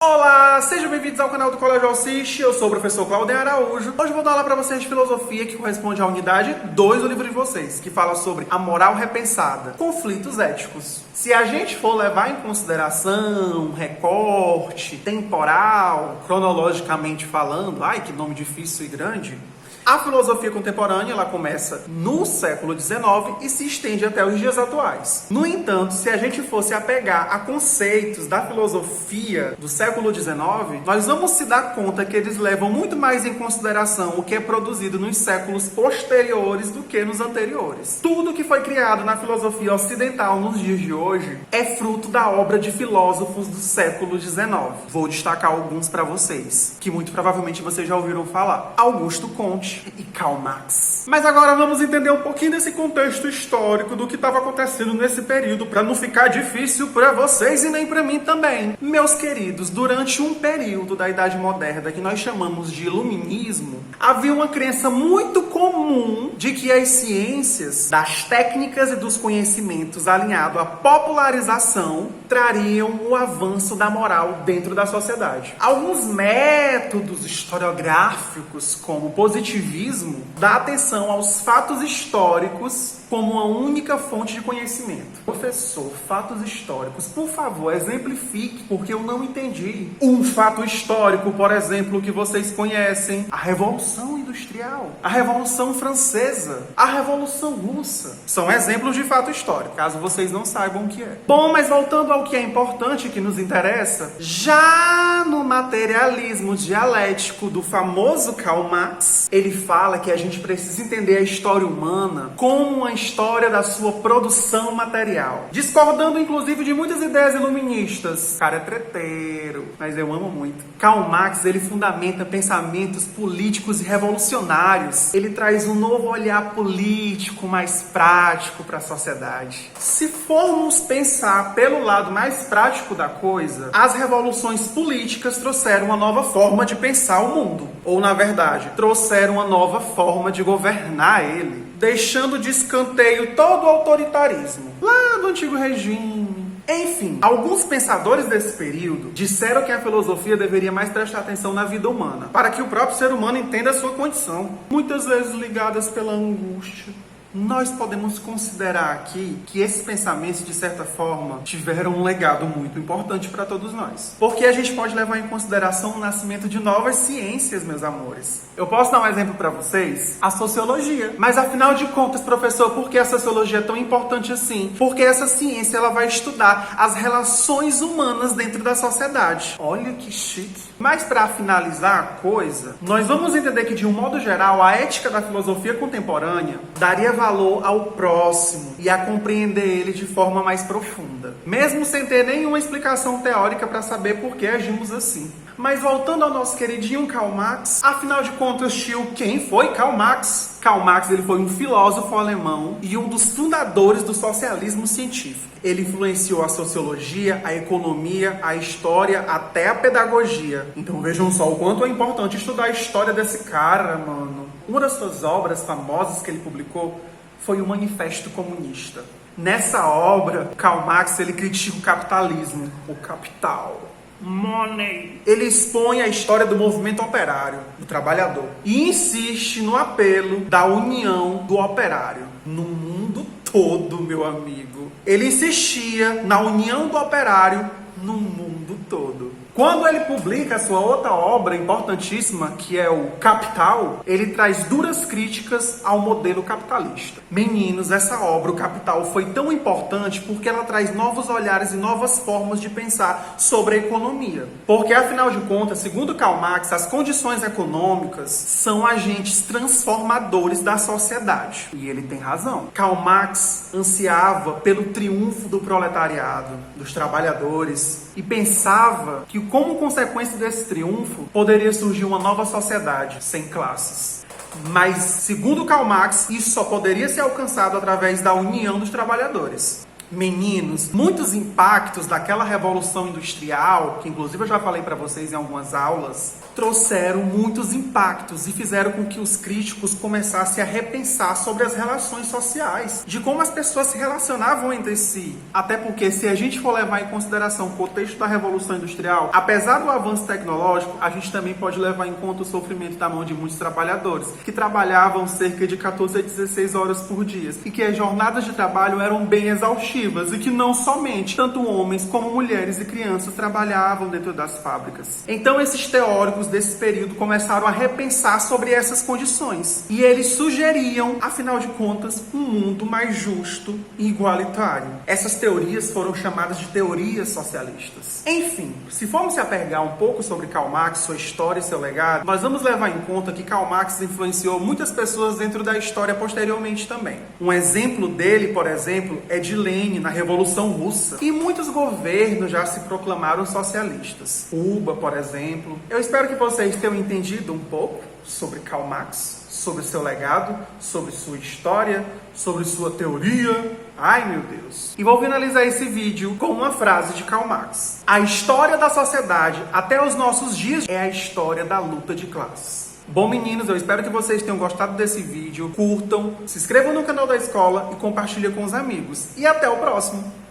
Olá, sejam bem-vindos ao canal do Colégio Alciste, eu sou o professor Claudio Araújo. Hoje vou dar aula para vocês de filosofia que corresponde à unidade 2 do livro de vocês, que fala sobre a moral repensada, conflitos éticos. Se a gente for levar em consideração recorte temporal, cronologicamente falando, ai que nome difícil e grande, a filosofia contemporânea ela começa no século XIX e se estende até os dias atuais. No entanto, se a gente fosse apegar a conceitos da filosofia do século XIX, nós vamos se dar conta que eles levam muito mais em consideração o que é produzido nos séculos posteriores do que nos anteriores. Tudo que foi criado na filosofia ocidental nos dias de hoje é fruto da obra de filósofos do século XIX. Vou destacar alguns para vocês, que muito provavelmente vocês já ouviram falar. Augusto Comte e Karl Marx. Mas agora vamos entender um pouquinho desse contexto histórico do que estava acontecendo nesse período, para não ficar difícil para vocês e nem para mim também. Meus queridos, durante um período da Idade Moderna que nós chamamos de Iluminismo, havia uma crença muito comum de que as ciências, das técnicas e dos conhecimentos alinhado à popularização trariam o avanço da moral dentro da sociedade. Alguns métodos historiográficos, como o positivismo, dá atenção aos fatos históricos como uma única fonte de conhecimento. Professor, fatos históricos, por favor, exemplifique, porque eu não entendi. Um fato histórico, por exemplo, que vocês conhecem, a Revolução Industrial, a Revolução Francesa, a Revolução Russa. São exemplos de fato histórico, caso vocês não saibam o que é. Bom, mas voltando ao que é importante e que nos interessa, já no materialismo dialético do famoso Karl Marx, ele fala que a gente precisa entender a história humana como uma história da sua produção material. Discordando, inclusive, de muitas ideias iluministas. Cara, é treteiro, mas eu amo muito. Karl Marx, ele fundamenta pensamentos políticos e revolucionários. Ele traz um novo olhar político mais prático para a sociedade. Se formos pensar pelo lado mais prático da coisa, as revoluções políticas trouxeram uma nova forma de pensar o mundo. Ou, na verdade, trouxeram uma nova forma de governar ele, deixando de escanteio todo o autoritarismo lá do antigo regime. Enfim, alguns pensadores desse período disseram que a filosofia deveria mais prestar atenção na vida humana, para que o próprio ser humano entenda a sua condição, muitas vezes ligadas pela angústia. Nós podemos considerar aqui que esses pensamentos, de certa forma, tiveram um legado muito importante para todos nós. Porque a gente pode levar em consideração o nascimento de novas ciências, meus amores. Eu posso dar um exemplo para vocês? A sociologia. Mas afinal de contas, professor, por que a sociologia é tão importante assim? Porque essa ciência ela vai estudar as relações humanas dentro da sociedade. Olha que chique. Mas para finalizar a coisa, nós vamos entender que, de um modo geral, a ética da filosofia contemporânea daria valor ao próximo e a compreender ele de forma mais profunda, mesmo sem ter nenhuma explicação teórica para saber por que agimos assim. Mas voltando ao nosso queridinho Karl Marx, afinal de contas, tio, quem foi Karl Marx? Karl Marx ele foi um filósofo alemão e um dos fundadores do socialismo científico. Ele influenciou a sociologia, a economia, a história, até a pedagogia. Então vejam só o quanto é importante estudar a história desse cara, mano. Uma das suas obras famosas que ele publicou foi o Manifesto Comunista. Nessa obra, Karl Marx ele critica o capitalismo, o capital. Money. Ele expõe a história do movimento operário, do trabalhador, e insiste no apelo da união do operário no mundo todo, meu amigo. Ele insistia na união do operário no mundo todo. Quando ele publica a sua outra obra importantíssima, que é o Capital, ele traz duras críticas ao modelo capitalista. Meninos, essa obra, o Capital, foi tão importante porque ela traz novos olhares e novas formas de pensar sobre a economia. Porque, afinal de contas, segundo Karl Marx, as condições econômicas são agentes transformadores da sociedade. E ele tem razão. Karl Marx ansiava pelo triunfo do proletariado, dos trabalhadores, e pensava que, como consequência desse triunfo, poderia surgir uma nova sociedade sem classes. Mas, segundo Karl Marx, isso só poderia ser alcançado através da união dos trabalhadores. Meninos, muitos impactos daquela revolução industrial, que inclusive eu já falei para vocês em algumas aulas, trouxeram muitos impactos e fizeram com que os críticos começassem a repensar sobre as relações sociais, de como as pessoas se relacionavam entre si. Até porque, se a gente for levar em consideração o contexto da revolução industrial, apesar do avanço tecnológico, a gente também pode levar em conta o sofrimento da mão de muitos trabalhadores, que trabalhavam cerca de 14 a 16 horas por dia, e que as jornadas de trabalho eram bem exaustivas, e que não somente tanto homens como mulheres e crianças trabalhavam dentro das fábricas. Então esses teóricos desse período começaram a repensar sobre essas condições, e eles sugeriam, afinal de contas, um mundo mais justo e igualitário. Essas teorias foram chamadas de teorias socialistas. Enfim, se formos se apegar um pouco sobre Karl Marx, sua história e seu legado, nós vamos levar em conta que Karl Marx influenciou muitas pessoas dentro da história posteriormente também. Um exemplo dele, por exemplo, é de Lenin na Revolução Russa. E muitos governos já se proclamaram socialistas. Cuba, por exemplo. Eu espero que vocês tenham entendido um pouco sobre Karl Marx, sobre seu legado, sobre sua história, sobre sua teoria. Ai, meu Deus. E vou finalizar esse vídeo com uma frase de Karl Marx. A história da sociedade até os nossos dias é a história da luta de classes. Bom, meninos, eu espero que vocês tenham gostado desse vídeo. Curtam, se inscrevam no canal da escola e compartilhem com os amigos. E até o próximo!